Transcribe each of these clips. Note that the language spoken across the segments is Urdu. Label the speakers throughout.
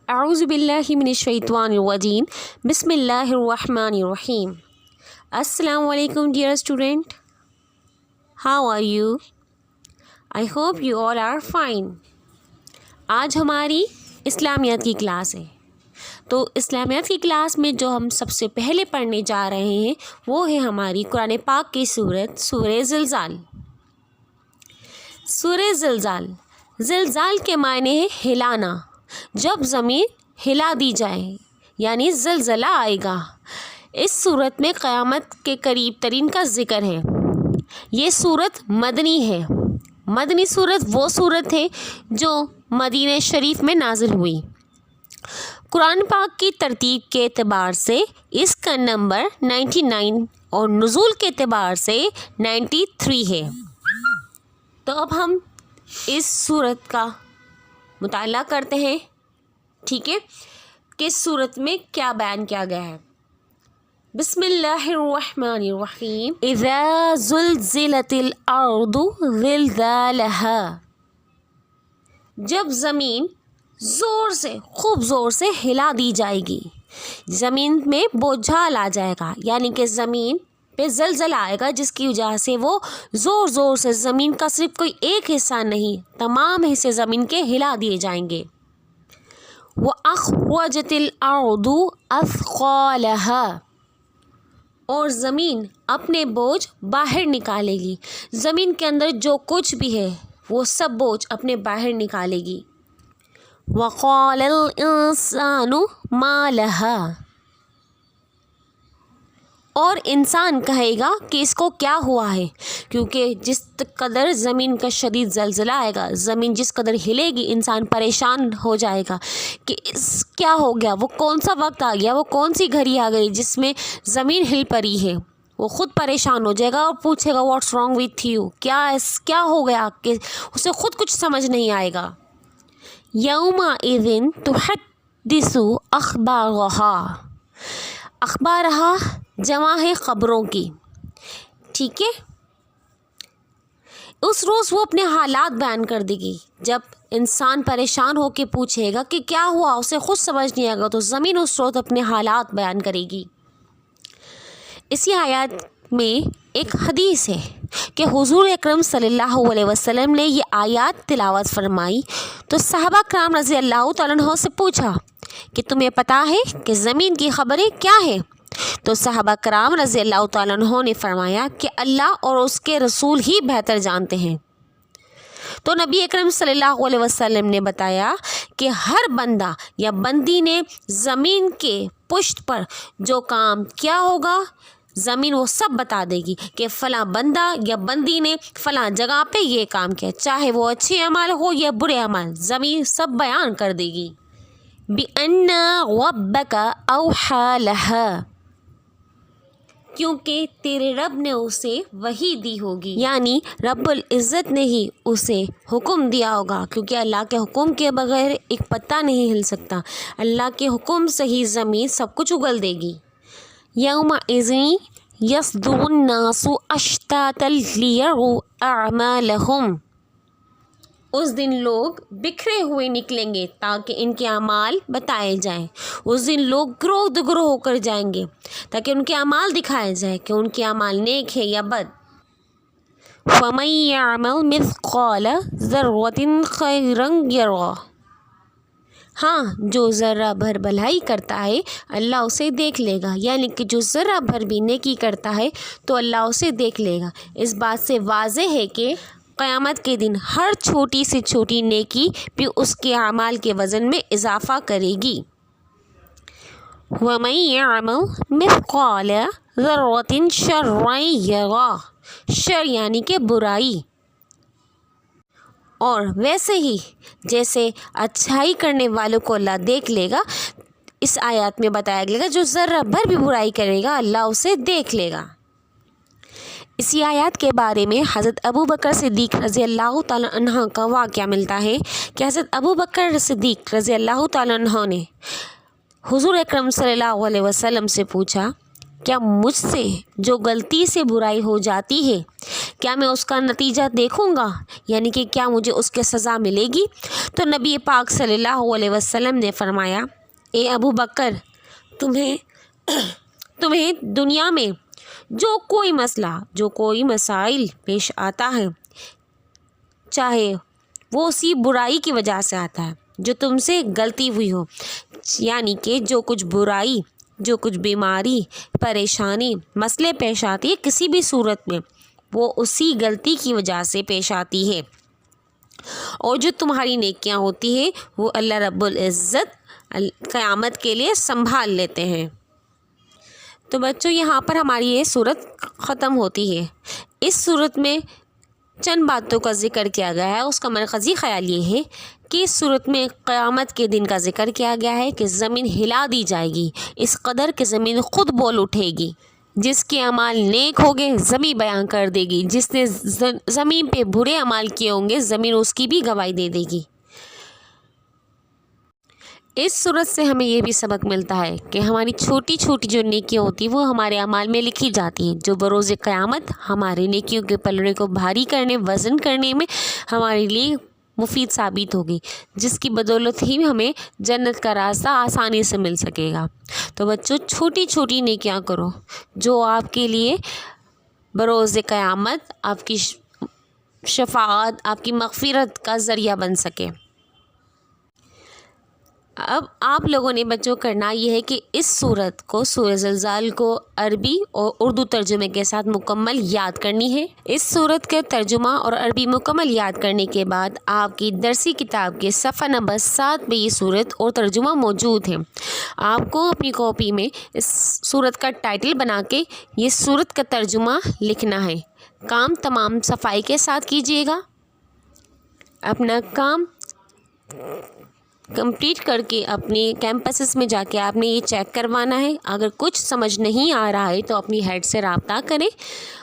Speaker 1: اعوذ باللہ من الشیطان الرجیم بسم اللہ الرحمن الرحیم۔ السلام علیکم dear student, how are you? I hope you all are fine. آج ہماری اسلامیات کی کلاس ہے، تو اسلامیات کی کلاس میں جو ہم سب سے پہلے پڑھنے جا رہے ہیں وہ ہے ہماری قرآن پاک کی سورت سورہ زلزال۔ سورہ زلزال، زلزال کے معنی ہے ہلانا، جب زمین ہلا دی جائے یعنی زلزلہ آئے گا۔ اس صورت میں قیامت کے قریب ترین کا ذکر ہے۔ یہ صورت مدنی ہے۔ مدنی صورت وہ صورت ہے جو مدینہ شریف میں نازل ہوئی۔ قرآن پاک کی ترتیب کے اعتبار سے اس کا نمبر 99 اور نزول کے اعتبار سے 93 ہے۔ تو اب ہم اس صورت کا مطالعہ کرتے ہیں، ٹھیک ہے، کہ اس صورت میں کیا بیان کیا گیا ہے۔ بسم اللہ الرحمن الرحیم۔ اذا زلزلت الارض زلزالها، جب زمین زور سے، خوب زور سے ہلا دی جائے گی، زمین میں بوجھال آ جائے گا، یعنی کہ زمین پہ زلزلہ آئے گا جس کی وجہ سے وہ زور زور سے، زمین کا صرف کوئی ایک حصہ نہیں، تمام حصے زمین کے ہلا دیے جائیں گے۔ وَأَخْرَجَتِ الْأَرْضُ أَثْقَالَهَا، اور زمین اپنے بوجھ باہر نکالے گی، زمین کے اندر جو کچھ بھی ہے وہ سب بوجھ اپنے باہر نکالے گی۔ وَقَالَ الْإِنسَانُ مَا لَهَا، اور انسان کہے گا کہ اس کو کیا ہوا ہے، کیونکہ جس قدر زمین کا شدید زلزلہ آئے گا، زمین جس قدر ہلے گی، انسان پریشان ہو جائے گا کہ کیا ہو گیا، وہ کون سا وقت آ گیا، وہ کون سی گھڑی آ گئی جس میں زمین ہل پڑی ہے۔ وہ خود پریشان ہو جائے گا اور پوچھے گا واٹس رانگ وتھ یو، کیا ہو گیا، کہ اسے خود کچھ سمجھ نہیں آئے گا۔ یومئذ تحدث اخبارها، اخبارہا جمع ہے خبروں کی، ٹھیک ہے۔ اس روز وہ اپنے حالات بیان کر دے گی۔ جب انسان پریشان ہو کے پوچھے گا کہ کیا ہوا، اسے خود سمجھ نہیں آئے گا، تو زمین اس روز اپنے حالات بیان کرے گی۔ اسی آیات میں ایک حدیث ہے کہ حضور اکرم صلی اللہ علیہ وسلم نے یہ آیات تلاوت فرمائی تو صحابہ کرام رضی اللہ تعالیٰ عنہ سے پوچھا کہ تمہیں پتہ ہے کہ زمین کی خبریں کیا ہیں؟ تو صحابہ کرام رضی اللہ تعالیٰ عنہ نے فرمایا کہ اللہ اور اس کے رسول ہی بہتر جانتے ہیں۔ تو نبی اکرم صلی اللہ علیہ وسلم نے بتایا کہ ہر بندہ یا بندی نے زمین کے پشت پر جو کام کیا ہوگا، زمین وہ سب بتا دے گی کہ فلاں بندہ یا بندی نے فلاں جگہ پہ یہ کام کیا، چاہے وہ اچھے اعمال ہو یا برے اعمال، زمین سب بیان کر دے گی۔ بِأَنَّ رَبَّكَ أَوْحَى لَهَا، کیونکہ تیرے رب نے اسے وحی دی ہوگی، یعنی رب العزت نے ہی اسے حکم دیا ہوگا، کیونکہ اللہ کے حکم کے بغیر ایک پتا نہیں ہل سکتا، اللہ کے حکم سے ہی زمین سب کچھ اگل دے گی۔ یومئذ یصدر الناس اشتاتا لیروا اعمالہم، اس دن لوگ بکھرے ہوئے نکلیں گے تاکہ ان کے اعمال بتائے جائیں۔ اس دن لوگ گروہ دگروہ ہو کر جائیں گے تاکہ ان کے اعمال دکھائے جائیں کہ ان کے اعمال نیک ہے یا بد۔ فَمَن يَعْمَلْ مِثْقَالَ ذَرَّةٍ خَيْرًا يَرَهُ، ہاں جو ذرہ بھر بھلائی کرتا ہے اللہ اسے دیکھ لے گا، یعنی کہ جو ذرہ بھر بھی نیکی کرتا ہے تو اللہ اسے دیکھ لے گا۔ اس بات سے واضح ہے کہ قیامت کے دن ہر چھوٹی سے چھوٹی نیکی بھی اس کے اعمال کے وزن میں اضافہ کرے گی۔ وَمَن يَعْمَلْ مِثْقَالَ ذَرَّةٍ شَرًّا يَرَهُ، شر یعنی کہ برائی، اور ویسے ہی جیسے اچھائی کرنے والوں کو اللہ دیکھ لے گا، اس آیات میں بتایا گیا جو ذرہ بھر بھی برائی کرے گا اللہ اسے دیکھ لے گا۔ اسی آیات کے بارے میں حضرت ابو بکر صدیق رضی اللہ تعالیٰ عنہ کا واقعہ ملتا ہے کہ حضرت ابو بکر صدیق رضی اللہ تعالیٰ عنہ نے حضور اکرم صلی اللہ علیہ وسلم سے پوچھا کیا مجھ سے جو غلطی سے برائی ہو جاتی ہے کیا میں اس کا نتیجہ دیکھوں گا، یعنی کہ کیا مجھے اس کے سزا ملے گی؟ تو نبی پاک صلی اللہ علیہ وسلم نے فرمایا، اے ابو بکر، تمہیں دنیا میں جو کوئی مسئلہ، جو کوئی مسائل پیش آتا ہے، چاہے وہ اسی برائی کی وجہ سے آتا ہے جو تم سے غلطی ہوئی ہو، یعنی کہ جو کچھ برائی، جو کچھ بیماری، پریشانی، مسئلے پیش آتی ہے کسی بھی صورت میں، وہ اسی غلطی کی وجہ سے پیش آتی ہے، اور جو تمہاری نیکیاں ہوتی ہیں وہ اللہ رب العزت قیامت کے لیے سنبھال لیتے ہیں۔ تو بچوں یہاں پر ہماری یہ صورت ختم ہوتی ہے۔ اس صورت میں چند باتوں کا ذکر کیا گیا ہے، اس کا مرکزی خیال یہ ہے کہ اس صورت میں قیامت کے دن کا ذکر کیا گیا ہے کہ زمین ہلا دی جائے گی، اس قدر کہ زمین خود بول اٹھے گی، جس کے اعمال نیک ہوں گے زمین بیان کر دے گی، جس نے زمین پہ برے اعمال کیے ہوں گے زمین اس کی بھی گواہی دے دے گی۔ اس صورت سے ہمیں یہ بھی سبق ملتا ہے کہ ہماری چھوٹی چھوٹی جو نیکیاں ہوتی ہیں وہ ہمارے اعمال میں لکھی جاتی ہیں، جو بروز قیامت ہمارے نیکیوں کے پلڑے کو بھاری کرنے، وزن کرنے میں ہمارے لیے مفید ثابت ہوگی، جس کی بدولت ہی ہمیں جنت کا راستہ آسانی سے مل سکے گا۔ تو بچوں چھوٹی چھوٹی نیکیاں کرو جو آپ کے لیے بروز قیامت آپ کی شفاعت، آپ کی مغفرت کا ذریعہ بن سکے۔ اب آپ لوگوں نے بچوں کرنا یہ ہے کہ اس سورت کو، سورہ زلزال کو عربی اور اردو ترجمے کے ساتھ مکمل یاد کرنی ہے۔ اس سورت کے ترجمہ اور عربی مکمل یاد کرنے کے بعد آپ کی درسی کتاب کے صفحہ نمبر 7 پہ یہ سورت اور ترجمہ موجود ہے۔ آپ کو اپنی کاپی میں اس سورت کا ٹائٹل بنا کے یہ سورت کا ترجمہ لکھنا ہے۔ کام تمام صفائی کے ساتھ کیجیے گا۔ اپنا کام کمپلیٹ کر کے اپنے کیمپسز میں جا کے آپ نے یہ چیک کروانا ہے۔ اگر کچھ سمجھ نہیں آ رہا ہے تو اپنی ہیڈ سے رابطہ کریں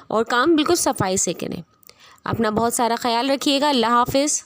Speaker 1: اور کام بالکل صفائی سے کریں۔ اپنا بہت سارا خیال رکھیے گا۔ اللہ حافظ۔